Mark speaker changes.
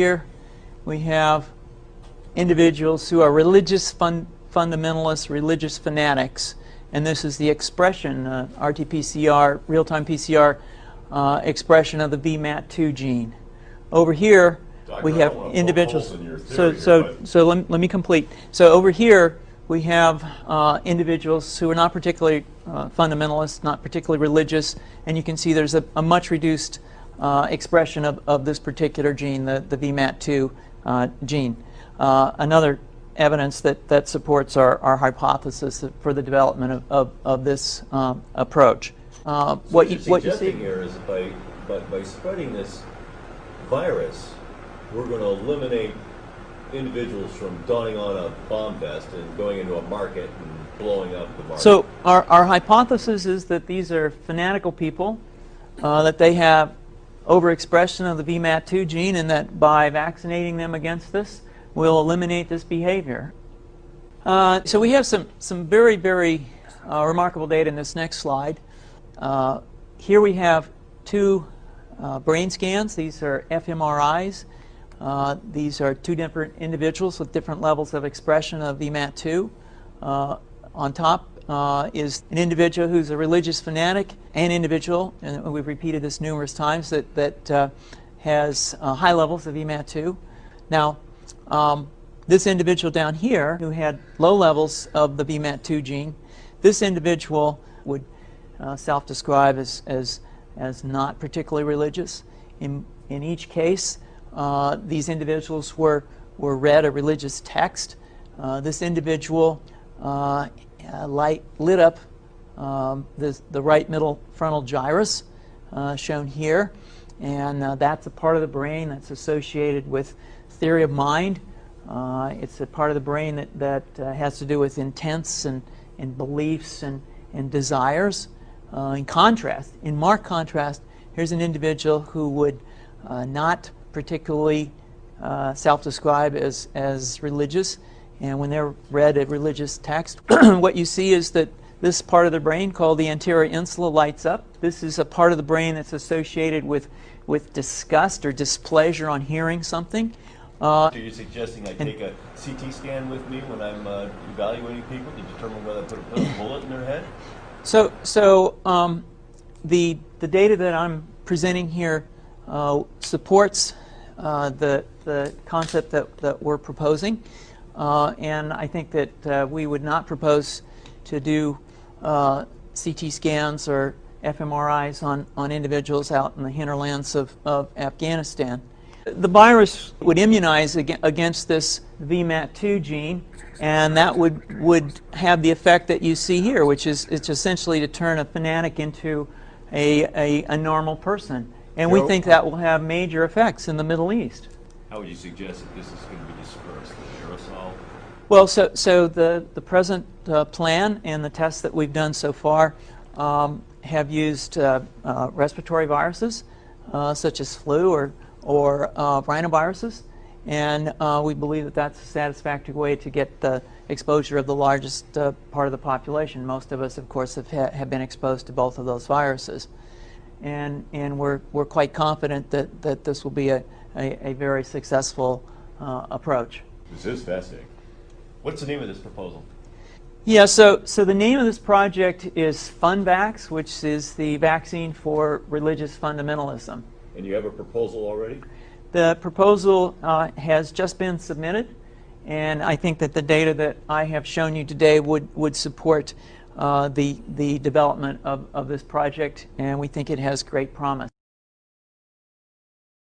Speaker 1: Here we have individuals who are religious fundamentalists, religious fanatics, and this is the expression, RT-PCR, real-time PCR expression of the VMAT2 gene. Over here we have individuals. So let me complete. So over here we have individuals who are not particularly fundamentalist, not particularly religious, and you can see there's a much reduced expression of this particular gene, the VMAT2 gene. Another evidence that supports our hypothesis for the development of this approach.
Speaker 2: What you see here is by spreading this virus, we're going to eliminate individuals from donning on a bomb vest and going into a market and blowing up the market.
Speaker 1: So our hypothesis is that these are fanatical people, that they have overexpression of the VMAT2 gene, and that by vaccinating them against this, we'll eliminate this behavior. So we have some very, very remarkable data in this next slide. Here we have two brain scans. These are fMRIs. These are two different individuals with different levels of expression of VMAT2. On top is an individual who's a religious fanatic, an individual, and we've repeated this numerous times, that has high levels of VMAT2. Now, this individual down here who had low levels of the VMAT2 gene, this individual would self-describe as not particularly religious. In each case, these individuals were read a religious text. This individual lit up the right middle frontal gyrus, shown here, and that's a part of the brain that's associated with theory of mind. It's a part of the brain that has to do with intents and beliefs and desires. In marked contrast, here's an individual who would not particularly self-describe as religious, and when they're read a religious text, what you see is that this part of the brain called the anterior insula lights up. This is a part of the brain that's associated with disgust or displeasure on hearing something.
Speaker 2: So you're suggesting I take a CT scan with me when I'm evaluating people to determine whether I put a bullet in their head?
Speaker 1: So the data that I'm presenting here supports the concept that we're proposing, and I think that we would not propose to do CT scans or fMRIs on individuals out in the hinterlands of Afghanistan. The virus would immunize against this VMAT2 gene, and that would have the effect that you see here, which is it's essentially to turn a fanatic into a normal person. And we think that will have major effects in the Middle East.
Speaker 2: How would you suggest that this is going to be dispersed? The aerosol?
Speaker 1: Well, so the present plan and the tests that we've done so far have used respiratory viruses such as flu or rhinoviruses, and we believe that that's a satisfactory way to get the exposure of the largest part of the population. Most of us, of course, have been exposed to both of those viruses, and we're quite confident that this will be a very successful approach.
Speaker 2: This is fascinating. What's the name of this proposal?
Speaker 1: Yeah, so the name of this project is FunVax, which is the vaccine for religious fundamentalism.
Speaker 2: And you have a proposal already?
Speaker 1: The proposal has just been submitted, and I think that the data that I have shown you today would support the development of this project, and we think it has great promise.